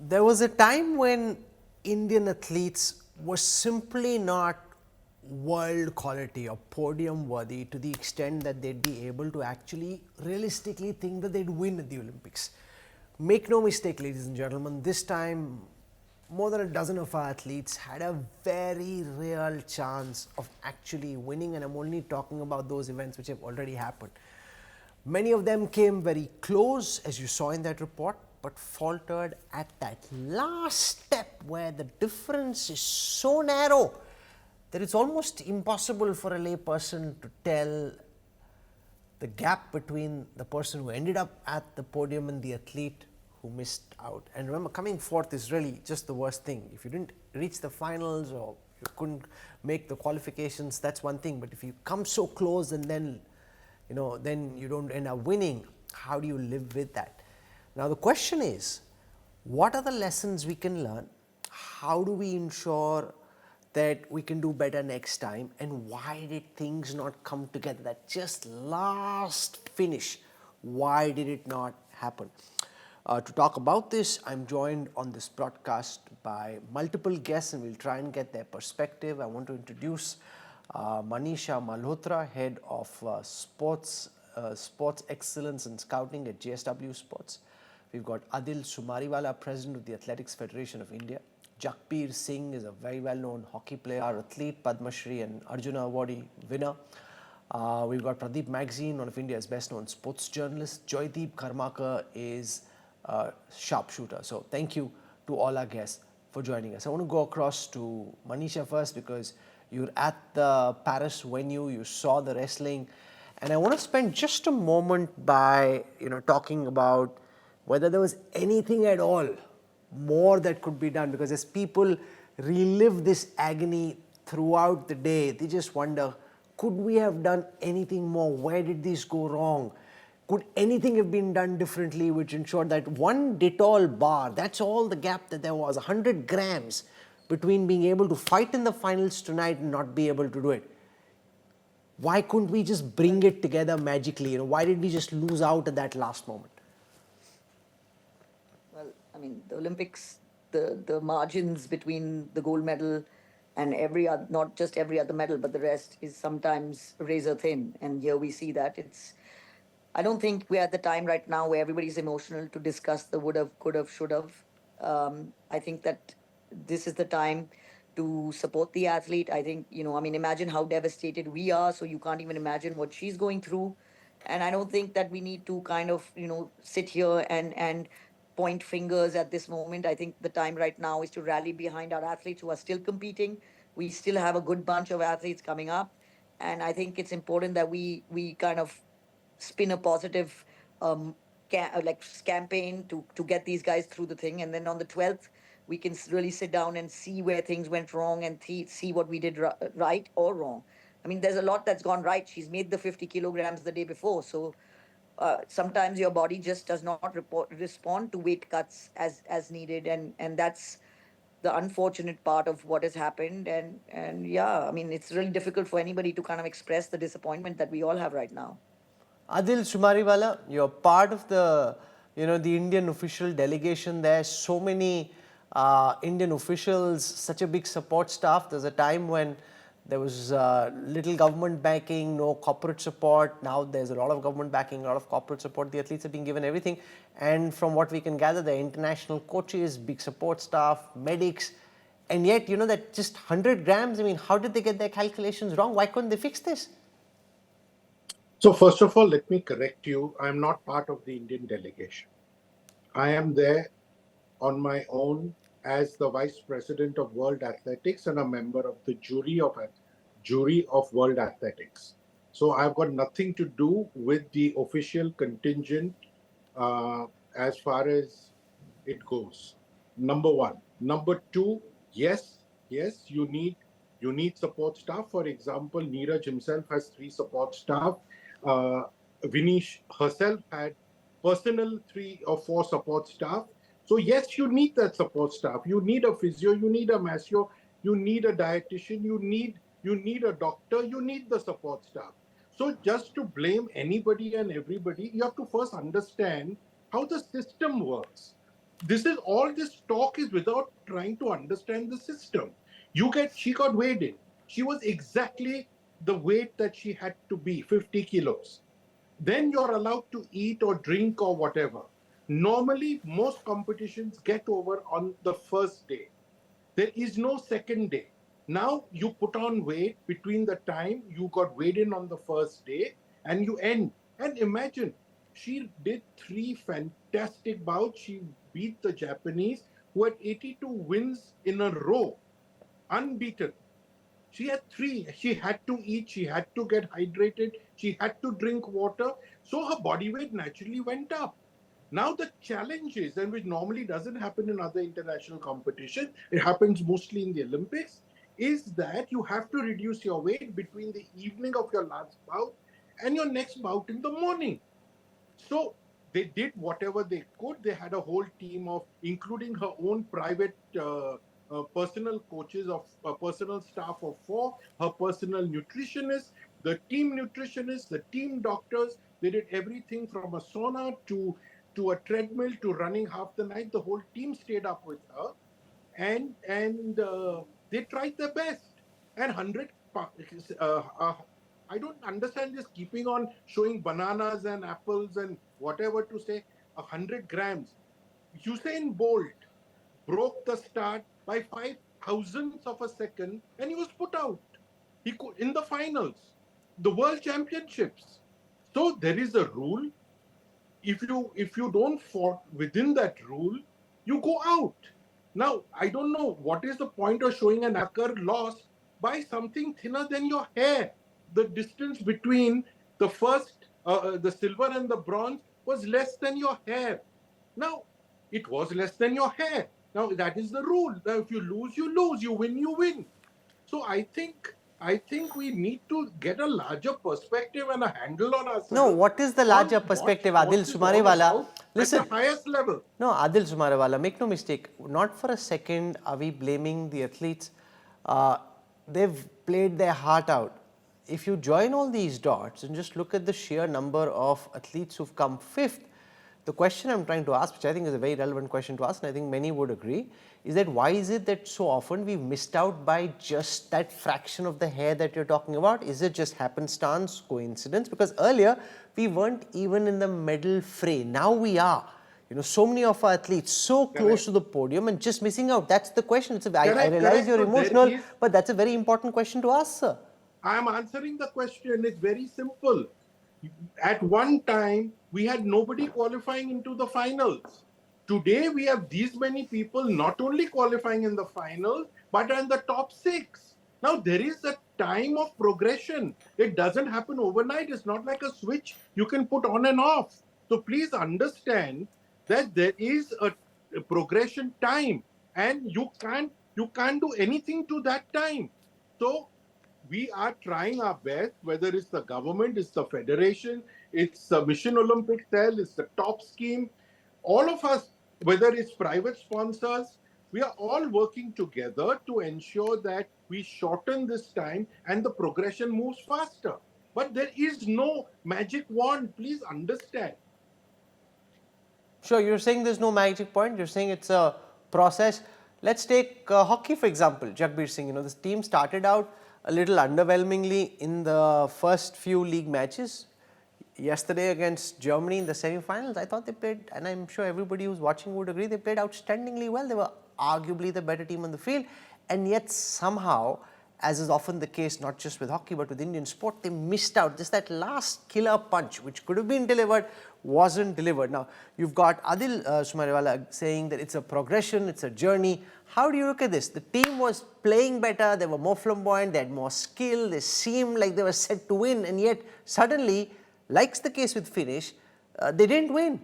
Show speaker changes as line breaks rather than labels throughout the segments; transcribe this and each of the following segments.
There was a time when Indian athletes were simply not world quality or podium worthy to the extent that they'd be able to actually realistically think that they'd win at the Olympics. Make no mistake, ladies and gentlemen, this time more than a dozen of our athletes had a very real chance of actually winning, and I'm only talking about those events which have already happened. Many of them came very close, as you saw in that report, but faltered at that last step where the difference is so narrow that it's almost impossible for a lay person to tell the gap between the person who ended up at the podium and the athlete who missed out. And remember, coming fourth is really just the worst thing. If you didn't reach the finals or you couldn't make the qualifications, that's one thing. But if you come so close and then you don't end up winning, how do you live with that? Now the question is, what are the lessons we can learn? How do we ensure that we can do better next time? And why did things not come together? That just last finish, why did it not happen? To talk about this, I'm joined on this broadcast by multiple guests, and we'll try and get their perspective. I want to introduce Manisha Malhotra, Head of Sports Excellence and Scouting at JSW Sports. We've got Adil Sultana, President of the Athletics Federation of India. Jakbir Singh is a very well-known hockey player, athlete, Padma Shri and Arjuna Awardee winner. We've got Pradeep Magazine, one of India's best-known sports journalists. Joydeep Karmakar is a sharpshooter. So thank you to all our guests for joining us. I want to go across to Manisha first because you're at the Paris venue, you saw the wrestling, and I want to spend just a moment by talking about whether there was anything at all more that could be done, because as people relive this agony throughout the day, they just wonder, could we have done anything more? Where did this go wrong? Could anything have been done differently which ensured that one Dettol bar, that's all the gap that there was, 100 grams between being able to fight in the finals tonight and not be able to do it? Why couldn't we just bring it together magically? Why did we just lose out at that last moment?
Well, I mean, the Olympics, the margins between the gold medal and every other, not just every other medal, but the rest is sometimes razor thin. And here we see that I don't think we're at the time right now where everybody's emotional to discuss the would have, could have, should have. I think that this is the time to support the athlete. I think, imagine how devastated we are. So you can't even imagine what she's going through. And I don't think that we need to kind of, sit here and point fingers at this moment. I think the time right now is to rally behind our athletes who are still competing. We still have a good bunch of athletes coming up. And I think it's important that we kind of spin a positive campaign to get these guys through the thing, and then on the 12th we can really sit down and see where things went wrong and see what we did right or wrong. I mean, there's a lot that's gone right. She's made the 50 kilograms the day before, so sometimes your body just does not respond to weight cuts as needed, and that's the unfortunate part of what has happened. And yeah, I mean, it's really difficult for anybody to kind of express the disappointment that we all have right now.
Adil Sumariwala, you're part of the Indian official delegation there. So many Indian officials, such a big support staff. There's a time when there was little government backing, no corporate support. Now there's a lot of government backing, a lot of corporate support. The athletes are being given everything. And from what we can gather, the international coaches, big support staff, medics. And yet, that just 100 grams, I mean, how did they get their calculations wrong? Why couldn't they fix this?
So first of all, let me correct you. I'm not part of the Indian delegation. I am there on my own as the Vice President of World Athletics and a member of the jury of World Athletics. So I've got nothing to do with the official contingent as far as it goes. Number one. Number two, yes, you need support staff. For example, Neeraj himself has 3 support staff. Vinesh herself had personal 3 or 4 support staff. So yes, you need that support staff. You need a physio, you need a masseur, you need a dietitian, you need a doctor, you need the support staff. So just to blame anybody and everybody, you have to first understand how the system works. this is all this talk is without trying to understand the system. She got weighed in. She was exactly the weight that she had to be, 50 kilos. Then you're allowed to eat or drink or whatever. Normally, most competitions get over on the first day. There is no second day. Now you put on weight between the time you got weighed in on the first day and you end. And imagine, she did 3 fantastic bouts. She beat the Japanese who had 82 wins in a row, unbeaten. She had three. She had to eat, she had to get hydrated, she had to drink water. So her body weight naturally went up. Now the challenge is, and which normally doesn't happen in other international competitions, it happens mostly in the Olympics, is that you have to reduce your weight between the evening of your last bout and your next bout in the morning. So they did whatever they could. They had a whole team of, including her own private personal coaches of personal staff of 4, her personal nutritionist, the team nutritionist, the team doctors. They did everything from a sauna to a treadmill to running half the night. The whole team stayed up with her, and they tried their best. And 100 I don't understand this keeping on showing bananas and apples and whatever to say 100 grams. Usain Bolt broke the start by 5 thousandths of a second and he was put out. He could, in the finals, the world championships. So there is a rule. If you don't fall within that rule, you go out. Now I don't know what is the point of showing an acre lost by something thinner than your hair. The distance between the silver and the bronze was less than your hair. Now it was less than your hair. Now that is the rule. Now if you lose, you lose. You win, you win. So I think we need to get a larger perspective and a handle on ourselves.
No, what is the larger
on
perspective,
what
Adil
this is all
Sumarewala?
about
Listen,
at the highest level.
no, Adil Sumarewala, make no mistake, not for a second are we blaming the athletes. They've played their heart out. If you join all these dots and just look at the sheer number of athletes who've come fifth, the question I'm trying to ask, which I think is a very relevant question to ask, and I think many would agree, is that why is it that so often we've missed out by just that fraction of the hair that you're talking about? Is it just happenstance, coincidence? Because earlier we weren't even in the medal fray. Now we are. You know, so many of our athletes so close to the podium and just missing out. That's the question. I realize you're emotional, but that's a very important question to ask, sir.
I am answering the question. It's very simple. At one time, we had nobody qualifying into the finals. Today, we have these many people not only qualifying in the finals, but in the top 6. Now, there is a time of progression. It doesn't happen overnight. It's not like a switch you can put on and off. So please understand that there is a progression time, and you can't do anything to that time. So we are trying our best, whether it's the government, it's the federation, it's the Mission Olympic Cell, it's the top scheme, all of us, whether it's private sponsors, we are all working together to ensure that we shorten this time and the progression moves faster. But there is no magic wand, please understand.
Sure, you're saying there's no magic point, you're saying it's a process. Let's take hockey, for example. Jagbir Singh, you know, this team started out a little underwhelmingly in the first few league matches. Yesterday against Germany in the semi-finals, I thought they played, and I'm sure everybody who's watching would agree, they played outstandingly well. They were arguably the better team on the field, and yet somehow, as is often the case, not just with hockey but with Indian sport, they missed out. Just that last killer punch, which could have been delivered, wasn't delivered. Now, you've got Adil Sumarewala saying that it's a progression, it's a journey. How do you look at this? The team was playing better, they were more flamboyant, they had more skill, they seemed like they were set to win, and yet suddenly, like the case with Vinesh, they didn't win.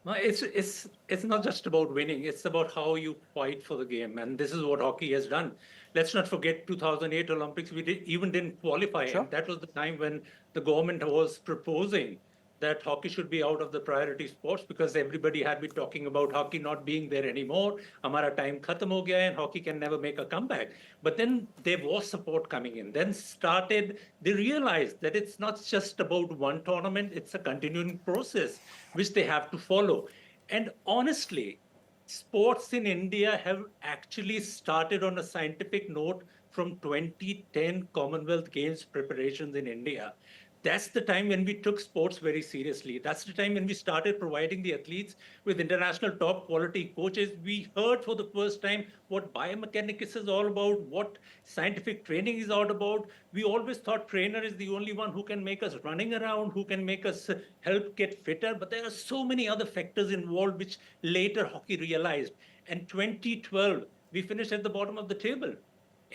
No, it's not just about winning. It's about how you fight for the game, and this is what hockey has done. Let's not forget 2008 Olympics. We didn't qualify,
Sure.
and that was the time when the government was proposing that hockey should be out of the priority sports because everybody had been talking about hockey not being there anymore. Hamara time khatam ho gaya and hockey can never make a comeback. But then there was support coming in. Then they realized that it's not just about one tournament, it's a continuing process which they have to follow. And honestly, sports in India have actually started on a scientific note from 2010 Commonwealth Games preparations in India. That's the time when we took sports very seriously. That's the time when we started providing the athletes with international top quality coaches. We heard for the first time what biomechanics is all about, what scientific training is all about. We always thought trainer is the only one who can make us running around, who can make us help get fitter. But there are so many other factors involved, which later hockey realized. And 2012, we finished at the bottom of the table.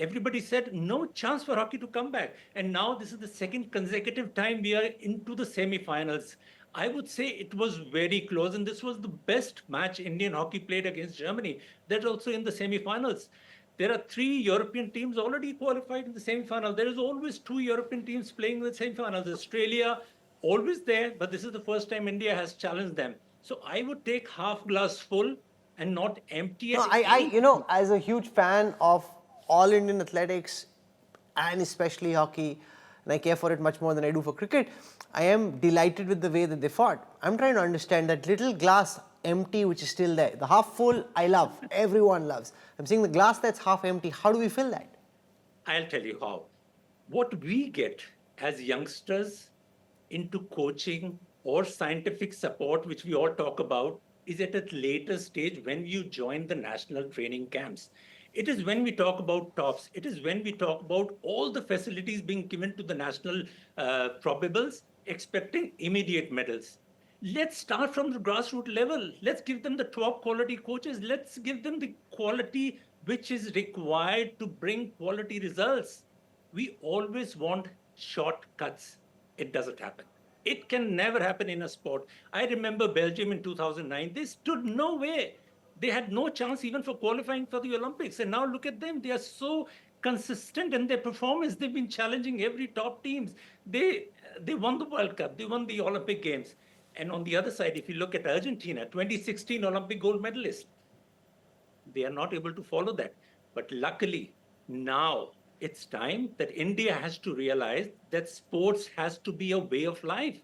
Everybody said no chance for hockey to come back. And now this is the second consecutive time we are into the semi-finals. I would say it was very close, and this was the best match Indian hockey played against Germany. That's also in the semi-finals. There are 3 European teams already qualified in the semi-final. There is always 2 European teams playing in the semi-finals. Australia, always there, but this is the first time India has challenged them. So I would take half glass full and not empty
No,
at any
you know, as a huge fan of all Indian athletics and especially hockey, and I care for it much more than I do for cricket, I am delighted with the way that they fought. I'm trying to understand that little glass empty which is still there. The half full, I love. Everyone loves. I'm saying the glass that's half empty, how do we fill that?
I'll tell you how. What we get as youngsters into coaching or scientific support, which we all talk about, is at a later stage when you join the national training camps. It is when we talk about tops. It is when we talk about all the facilities being given to the national probables, expecting immediate medals. Let's start from the grassroots level. Let's give them the top quality coaches. Let's give them the quality which is required to bring quality results. We always want shortcuts. It doesn't happen. It can never happen in a sport. I remember Belgium in 2009. They stood no way. They had no chance even for qualifying for the Olympics. And now look at them. They are so consistent in their performance. They've been challenging every top teams. They won the World Cup. They won the Olympic Games. And on the other side, if you look at Argentina, 2016 Olympic gold medalist, they are not able to follow that. But luckily, now it's time that India has to realize that sports has to be a way of life.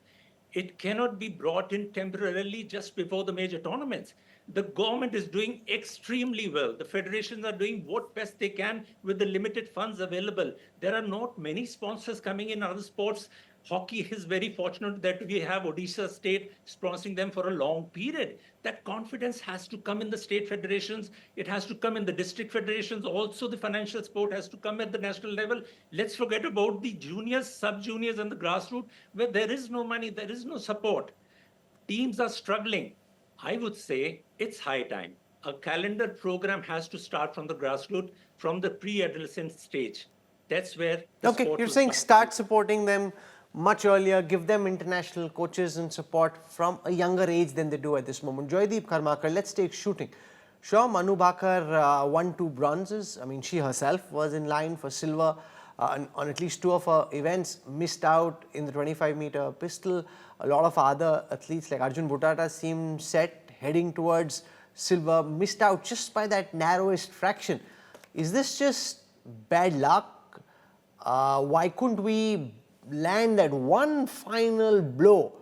It cannot be brought in temporarily just before the major tournaments. The government is doing extremely well. The federations are doing what best they can with the limited funds available. There are not many sponsors coming in other sports. Hockey is very fortunate that we have Odisha state sponsoring them for a long period. That confidence has to come in the state federations. It has to come in the district federations. Also, the financial support has to come at the national level. Let's forget about the juniors, sub-juniors, and the grassroots, where there is no money, there is no support. Teams are struggling. I would say it's high time. A calendar program has to start from the grassroots, from the pre-adolescent stage. That's where the
Okay,
sport
you're
will
saying
start.
start supporting them much earlier, give them international coaches and support from a younger age than they do at this moment. Joydeep Karmakar, let's take shooting. Sure, Manu Bhakar won 2 bronzes. I mean, she herself was in line for silver on at least 2 of her events, missed out in the 25-meter pistol. A lot of other athletes like Arjun Butata seemed set, heading towards silver, missed out just by that narrowest fraction. Is this just bad luck? Why couldn't we land that one final blow?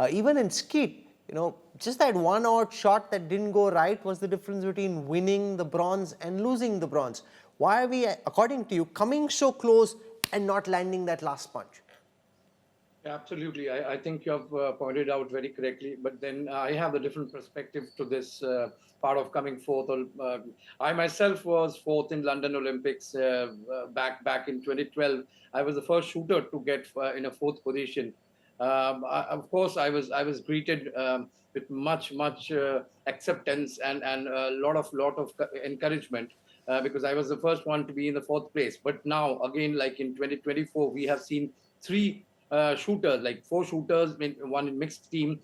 Even in skeet, you know, just that one odd shot that didn't go right was the difference between winning the bronze and losing the bronze. Why are we, according to you, coming so close and not landing that last punch?
Absolutely. I think you have pointed out very correctly, but then I have a different perspective to this part of coming fourth. I myself was fourth in London Olympics back in 2012. I was the first shooter to get in a fourth position. Of course, I was greeted with much acceptance and a lot of encouragement because I was the first one to be in the fourth place. But now again, like in 2024, we have seen 3 shooters, like 4 shooters, one in mixed team.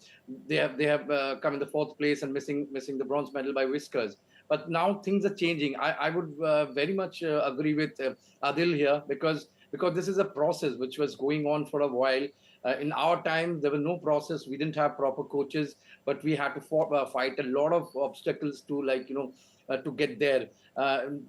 They have come in the fourth place and missing the bronze medal by whiskers. But now things are changing. I would very much agree with Adil here because this is a process which was going on for a while. In our time, there was no process. We didn't have proper coaches, but we had to fight a lot of obstacles to to get there,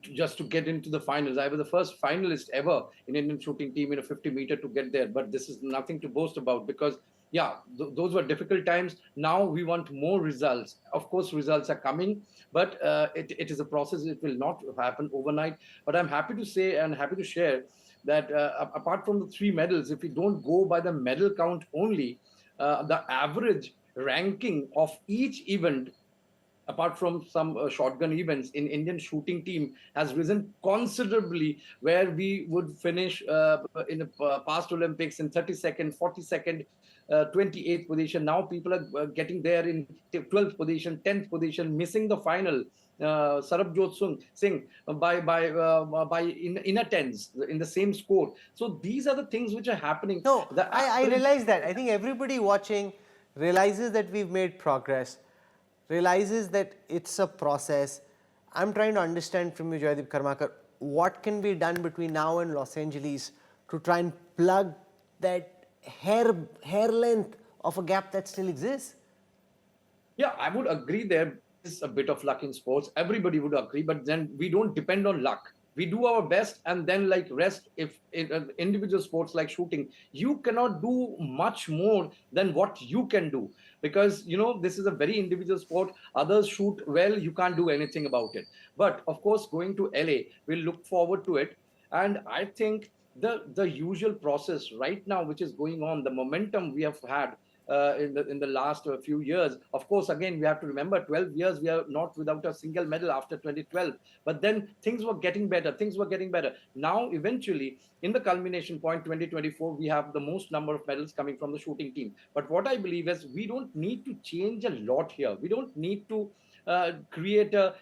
just to get into the finals. I was the first finalist ever in Indian shooting team in a 50-meter to get there. But this is nothing to boast about because yeah, those were difficult times. Now we want more results. Of course, results are coming, but it is a process. It will not happen overnight. But I'm happy to say and happy to share that apart from the 3 medals, if we don't go by the medal count only, the average ranking of each event, apart from some shotgun events in Indian shooting team, has risen considerably, where we would finish in the past Olympics in 32nd, 42nd, 28th position. Now people are getting there in 12th position, 10th position, missing the final. Sarabjot Singh by in a tens in the same score. So these are the things which are happening.
No, I realize that. I think everybody watching realizes that we've made progress, realizes that it's a process. I'm trying to understand from you, Joydeep Karmakar, what can be done between now and Los Angeles to try and plug that hair length of a gap that still exists?
Yeah, I would agree there is a bit of luck in sports. Everybody would agree, but then we don't depend on luck. We do our best, and then like rest. If in individual sports like shooting, you cannot do much more than what you can do, because this is a very individual sport. Others shoot well, you can't do anything about it. But of course, going to LA, we'll look forward to it, and I think the usual process right now, which is going on, the momentum we have had in the last few years. Of course, again, we have to remember 12 years we are not without a single medal after 2012. But then things were getting better. Now, eventually, in the culmination point, 2024, we have the most number of medals coming from the shooting team. But what I believe is we don't need to change a lot here. We don't need to create a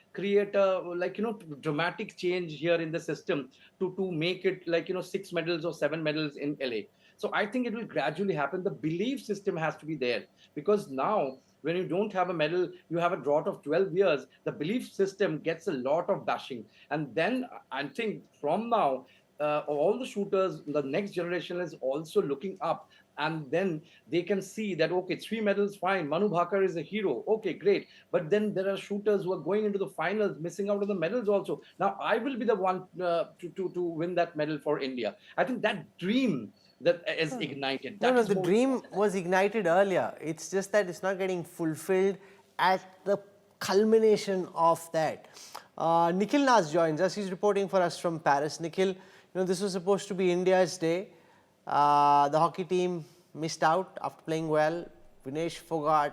dramatic change here in the system to make it 6 medals or 7 medals in LA. So I think it will gradually happen. The belief system has to be there, because now when you don't have a medal, you have a drought of 12 years. The belief system gets a lot of bashing. And then I think from now, all the shooters, the next generation is also looking up. And then they can see that, okay, 3 medals, fine. Manu Bhaker is a hero. Okay, great. But then there are shooters who are going into the finals, missing out on the medals also. Now, I will be the one to win that medal for India. I think that dream that is ignited.
No, the dream was ignited earlier. It's just that it's not getting fulfilled at the culmination of that. Nikhil Nas joins us. He's reporting for us from Paris. Nikhil, this was supposed to be India's day. The hockey team missed out after playing well. Vinesh Phogat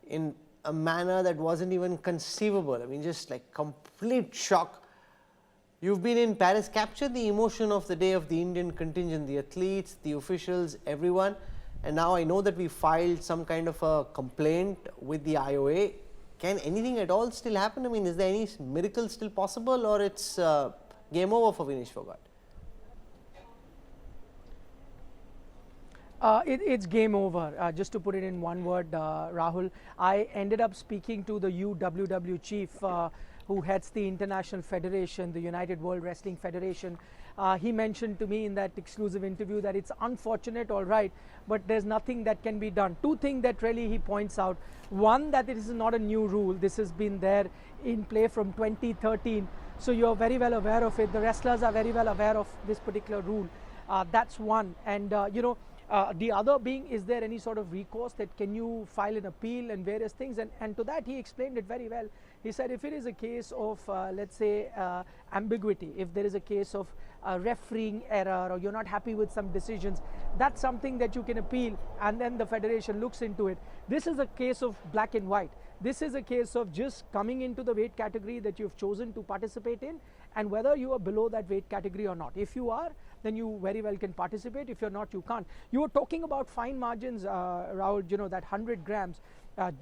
in a manner that wasn't even conceivable. I mean, just like complete shock. You've been in Paris. Capture the emotion of the day of the Indian contingent, the athletes, the officials, everyone. And now I know that we filed some kind of a complaint with the IOA. Can anything at all still happen? I mean, is there any miracle still possible, or it's game over for Vinesh Phogat?
It's game over. Just to put it in one word, Rahul, I ended up speaking to the UWW chief who heads the International Federation, the United World Wrestling Federation. He mentioned to me in that exclusive interview that it's unfortunate, all right, but there's nothing that can be done. 2 things that really he points out. One, that it is not a new rule. This has been there in play from 2013. So you're very well aware of it. The wrestlers are very well aware of this particular rule. That's one. And, the other being, is there any sort of recourse that can you file an appeal and various things? And to that, he explained it very well. He said if it is a case of, let's say, ambiguity, if there is a case of refereeing error, or you're not happy with some decisions, that's something that you can appeal, and then the federation looks into it. This is a case of black and white. This is a case of just coming into the weight category that you've chosen to participate in, and whether you are below that weight category or not. If you are, then you very well can participate. If you're not, you can't. You were talking about fine margins, Rahul, that 100 grams.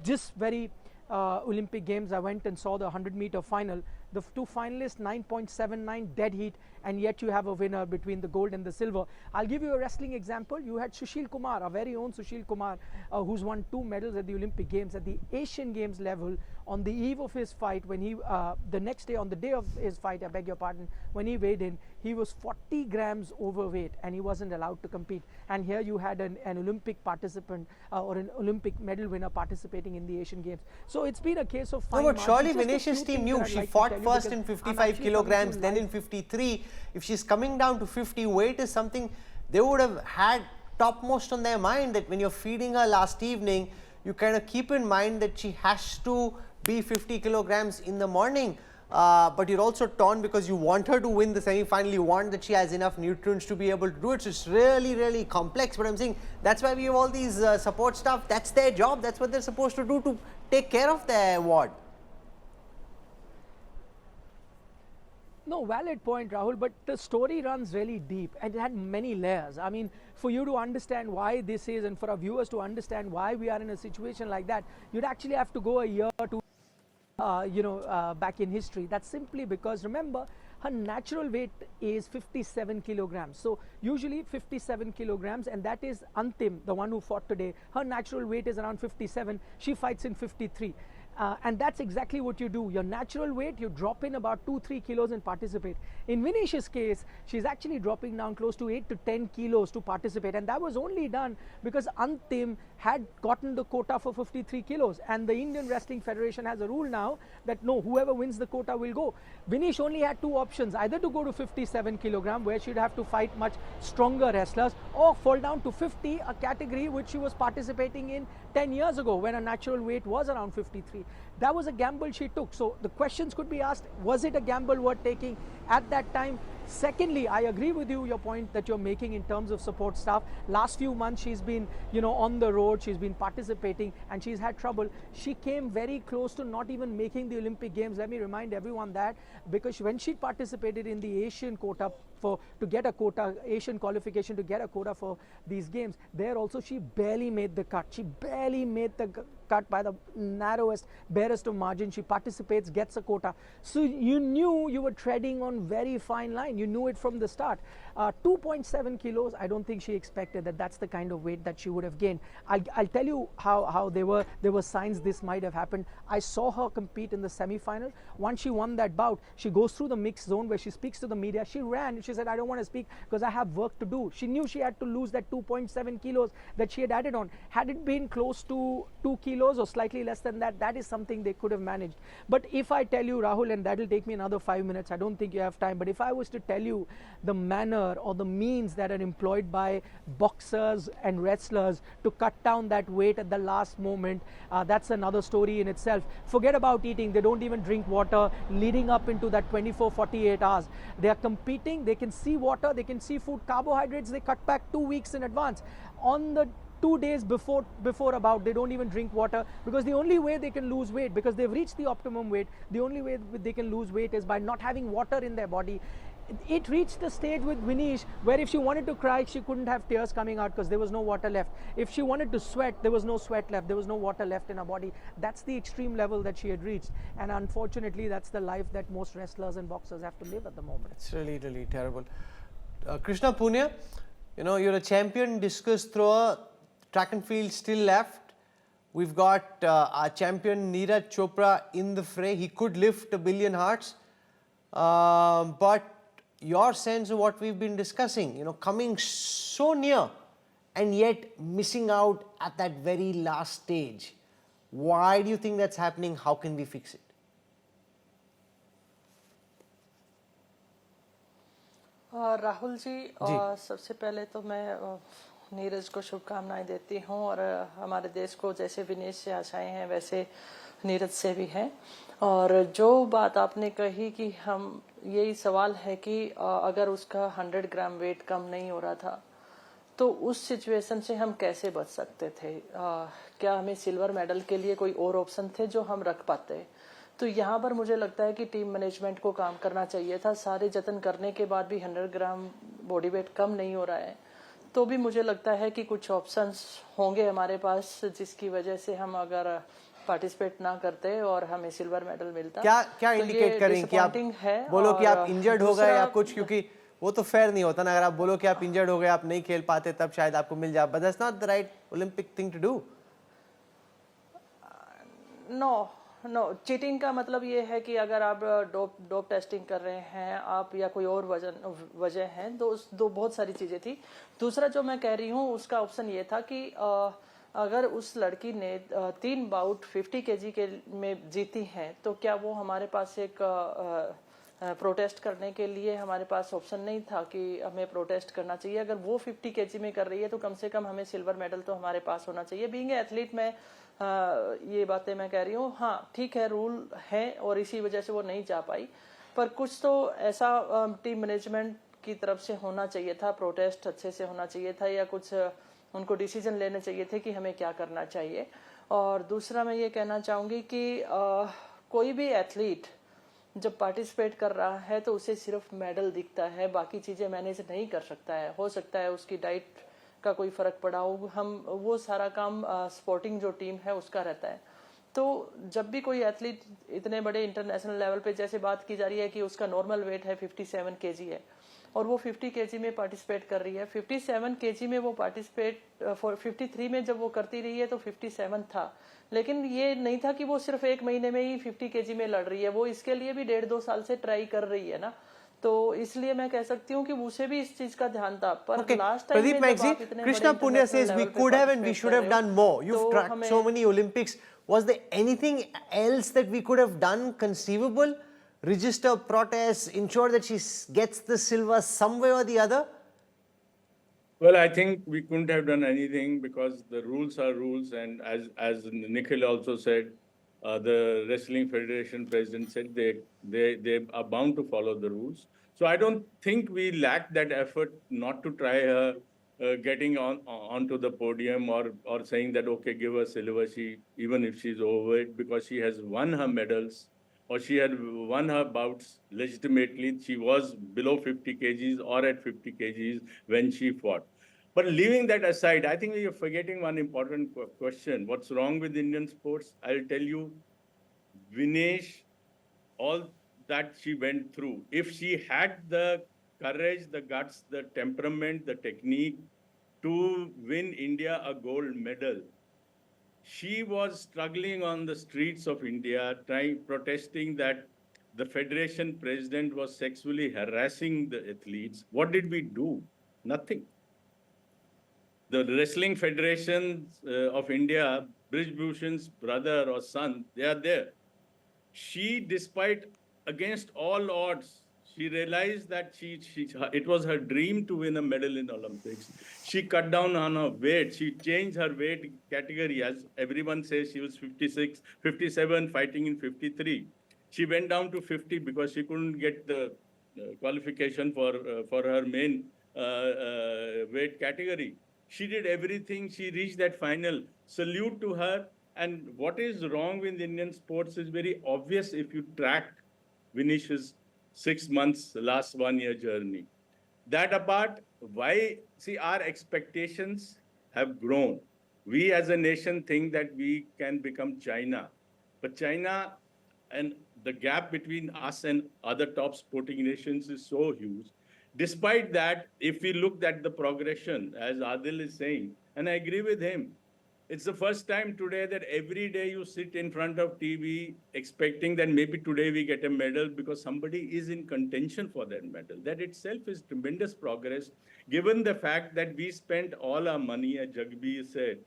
This very Olympic Games, I went and saw the 100-meter final. The 2 finalists, 9.79 dead heat, and yet you have a winner between the gold and the silver. I'll give you a wrestling example. You had Sushil Kumar, our very own Sushil Kumar, who's won 2 medals at the Olympic Games. At the Asian Games level, on the eve of his fight, when he, the next day, on the day of his fight, I beg your pardon, when he weighed in, he was 40 grams overweight and he wasn't allowed to compete. And here you had an Olympic participant or an Olympic medal winner participating in the Asian Games. So it's been a case of fine.
No, but surely Vinesh's team knew. She fought first in 55 kilograms, then in 53. If she's coming down to 50, weight is something they would have had topmost on their mind, that when you're feeding her last evening, you kind of keep in mind that she has to be 50 kilograms in the morning. But you're also torn because you want her to win the semi-final, you want that she has enough nutrients to be able to do it. So it's really, really complex. But I'm saying that's why we have all these support staff. That's their job. That's what they're supposed to do, to take care of their ward.
No, valid point, Rahul, but the story runs really deep and it had many layers. I mean, for you to understand why this is, and for our viewers to understand why we are in a situation like that, you'd actually have to go a year or two back in history. That's simply because, remember, her natural weight is 57 kilograms. So usually 57 kilograms, and that is Antim, the one who fought today. Her natural weight is around 57. She fights in 53. And that's exactly what you do. Your natural weight, you drop in about 2-3 kilos and participate. In Vinesh's case, she's actually dropping down close to 8 to 10 kilos to participate. And that was only done because Antim had gotten the quota for 53 kilos. And the Indian Wrestling Federation has a rule now that no, whoever wins the quota will go. Vinesh only had two options, either to go to 57 kilogram, where she'd have to fight much stronger wrestlers, or fall down to 50, a category which she was participating in 10 years ago when her natural weight was around 53. That was a gamble she took. So the questions could be asked, was it a gamble worth taking at that time? Secondly, I agree with you, your point that you're making in terms of support staff. Last few months she's been, on the road, she's been participating and she's had trouble. She came very close to not even making the Olympic Games. Let me remind everyone that, because when she participated in the Asian quota to get a quota, Asian qualification to get a quota for these games, there also she barely made the cut. She barely made the cut by the narrowest, barest of margin. She participates, gets a quota. So you knew you were treading on very fine line. You knew it from the start. 2.7 kilos, I don't think she expected that that's the kind of weight that she would have gained. I'll tell you how there were signs this might have happened. I saw her compete in the semi-final. Once she won that bout, she goes through the mixed zone where she speaks to the media. She ran. She said, I don't want to speak because I have work to do. She knew she had to lose that 2.7 kilos that she had added on. Had it been close to 2 kilos or slightly less than that, that is something they could have managed. But if I tell you, Rahul, and that'll take me another 5 minutes, I don't think you have time, but if I was to tell you the manner or the means that are employed by boxers and wrestlers to cut down that weight at the last moment, that's another story in itself. Forget about eating. They don't even drink water leading up into that 24-48 hours. They are competing. They can see water. They can see food. Carbohydrates, they cut back 2 weeks in advance. On the 2 days before about, they don't even drink water, because the only way they can lose weight, because they've reached the optimum weight, the only way they can lose weight is by not having water in their body. It reached the stage with Vinesh where if she wanted to cry, she couldn't have tears coming out because there was no water left. If she wanted to sweat, there was no sweat left. There was no water left in her body. That's the extreme level that she had reached. And unfortunately, that's the life that most wrestlers and boxers have to live at the moment.
It's really, really terrible. Krishna Poonia, you're a champion discus thrower. Track and field still left. We've got our champion Neeraj Chopra in the fray. He could lift 1 billion hearts. But your sense of what we've been discussing, coming so near and yet missing out at that very last stage. Why do you think that's happening? How can we fix it?
Rahul ji, सबसे पहले तो मैं नीरज को शुभकामनाएं देती हूं, और हमारे देश को जैसे विनेश से आशाएं हैं वैसे नीरज से भी हैं। और जो बात आपने कही कि हम, यही सवाल है कि अगर उसका 100 ग्राम वेट कम नहीं हो रहा था तो उस सिचुएशन से हम कैसे बच सकते थे? क्या हमें सिल्वर मेडल के लिए कोई और ऑप्शन थे जो हम रख पाते? तो यहाँ पर मुझे लगता है कि टीम मैनेजमेंट को काम करना चाहिए था। सारे जतन करने के बाद भी 100 ग्राम बॉडी वेट कम नहीं हो रहा है, तो भी मुझे लगता है कि कुछ ऑप्शंस होंगे हमारे पास जिसकी वजह से हम अगर पार्टिसिपेट ना करते और हमें सिल्वर मेडल मिलता।
क्या
तो
इंडिकेट करें कि आप बोलो कि आप इंजर्ड हो गए या कुछ, क्योंकि वो तो फेयर नहीं होता ना। अगर आप बोलो कि आप इंजर्ड हो गए, आप नहीं खेल पाते, तब शायद आपको मिल जाए, but that's not the right Olympic thing to do.
No, cheating का मतलब ये है कि अगर आप डोप टेस्टिंग कर रहे हैं आप, या कोई और वजह है, तो बहुत सारी चीजें थी। दूसरा जो मैं कह रही हूँ उसका ऑप्शन ये था कि अगर उस लड़की ने 3 बाउट 50 kg के में जीती हैं तो क्या वो हमारे पास एक प्रोटेस्ट करने के लिए हमारे पास ऑप्शन नहीं था कि हमें प्रोटेस्ट करना चाहिए। अगर वो 50 केजी में कर रही है तो कम से कम हमें सिल्वर मेडल तो हमारे पास होना चाहिए। बीइंग एथलीट में ये बातें मैं कह रही हूँ। हाँ ठीक है, रूल है और इसी वजह से वो नहीं जा पाई, पर कुछ तो ऐसा टीम मैनेजमेंट की तरफ से होना चाहिए था, प्रोटेस्ट अच्छे से होना चाहिए था, या कुछ उनको डिसीजन लेने चाहिए थे कि हमें क्या करना चाहिए। और दूसरा मैं ये कहना चाहूँगी कि कोई भी एथलीट जब पार्टिसिपेट कर रहा है तो उसे सिर्फ मेडल दिखता है, बाकी चीज़ें मैनेज नहीं कर सकता है। हो सकता है उसकी डाइट का कोई फ़र्क पड़ा हो, हम वो सारा काम स्पोर्टिंग जो टीम है उसका रहता है। तो जब भी कोई एथलीट इतने बड़े इंटरनेशनल लेवल पे, जैसे बात की जा रही है कि उसका नॉर्मल वेट है 57 केजी है और वो 50 केजी में पार्टिसिपेट कर रही है, 57 केजी में वो पार्टिसिपेट 53 में जब वो करती रही है तो 57 था, लेकिन ये नहीं था कि वो सिर्फ एक महीने में ही 50 केजी में लड़ रही है, वो इसके लिए भी 1.5-2 साल से ट्राई कर रही है ना। तो इसलिए मैं कह सकती हूँ कि उसे भी इस चीज का ध्यान था। पर last time
Pradeep Magzi, Krishna Poonia says we could have and we should have done more. You've tracked so many Olympics. Was there anything else that we could have done conceivable? Register protests, ensure that she gets the silver some way or the other?
Well, I think we couldn't have done anything because the rules are rules, and as Nikhil also said, the Wrestling Federation president said they are bound to follow the rules. So I don't think we lacked that effort not to try her getting onto the podium or saying that okay, give her silver, even if she's overweight, because she has won her medals or she had won her bouts legitimately. She was below 50 kgs or at 50 kgs when she fought. But leaving that aside, I think you're forgetting one important question. What's wrong with Indian sports? I'll tell you, Vinesh, all that she went through, if she had the courage, the guts, the temperament, the technique to win India a gold medal, she was struggling on the streets of India, protesting that the federation president was sexually harassing the athletes. What did we do? Nothing. The Wrestling Federation of India, Brij Bhushan's brother or son, they are there. She, despite against all odds, she realized that it was her dream to win a medal in Olympics. She cut down on her weight. She changed her weight category. As everyone says, she was 56, 57, fighting in 53. She went down to 50 because she couldn't get the qualification for her main weight category. She did everything. She reached that final. Salute to her. And what is wrong with Indian sports is very obvious if you track Vinish's 6 months, last 1 year journey. That apart, why, see, our expectations have grown. We as a nation think that we can become China. But China and the gap between us and other top sporting nations is so huge. Despite that, if we looked at the progression, as Adil is saying, and I agree with him, it's the first time today that every day you sit in front of TV expecting that maybe today we get a medal because somebody is in contention for that medal. That itself is tremendous progress, given the fact that we spent all our money, as Jagbi said,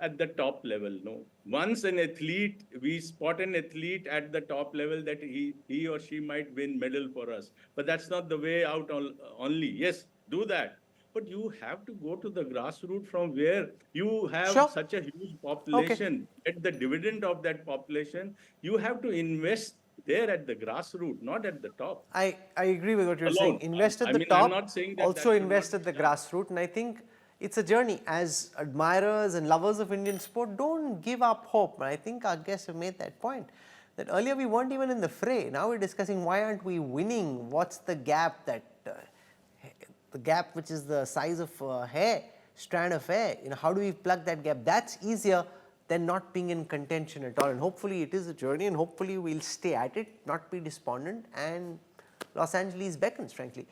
at the top level. No, once an athlete, we spot an athlete at the top level that he or she might win medal for us. But that's not the way out only. Yes, do that. But you have to go to the grassroots from where you have such a huge population. Get the dividend of that population. You have to invest there at the grassroots, not at the top.
I agree with what you're saying. Invest at the top,
I'm not saying that
also invest at the grassroots. And I think it's a journey. As admirers and lovers of Indian sport, don't give up hope. And I think our guests have made that point. That earlier we weren't even in the fray. Now we're discussing why aren't we winning? What's the gap that... the gap which is the size of hair, strand of hair, how do we plug that gap? That's easier than not being in contention at all. And hopefully it is a journey and hopefully we'll stay at it, not be despondent, and Los Angeles beckons, frankly.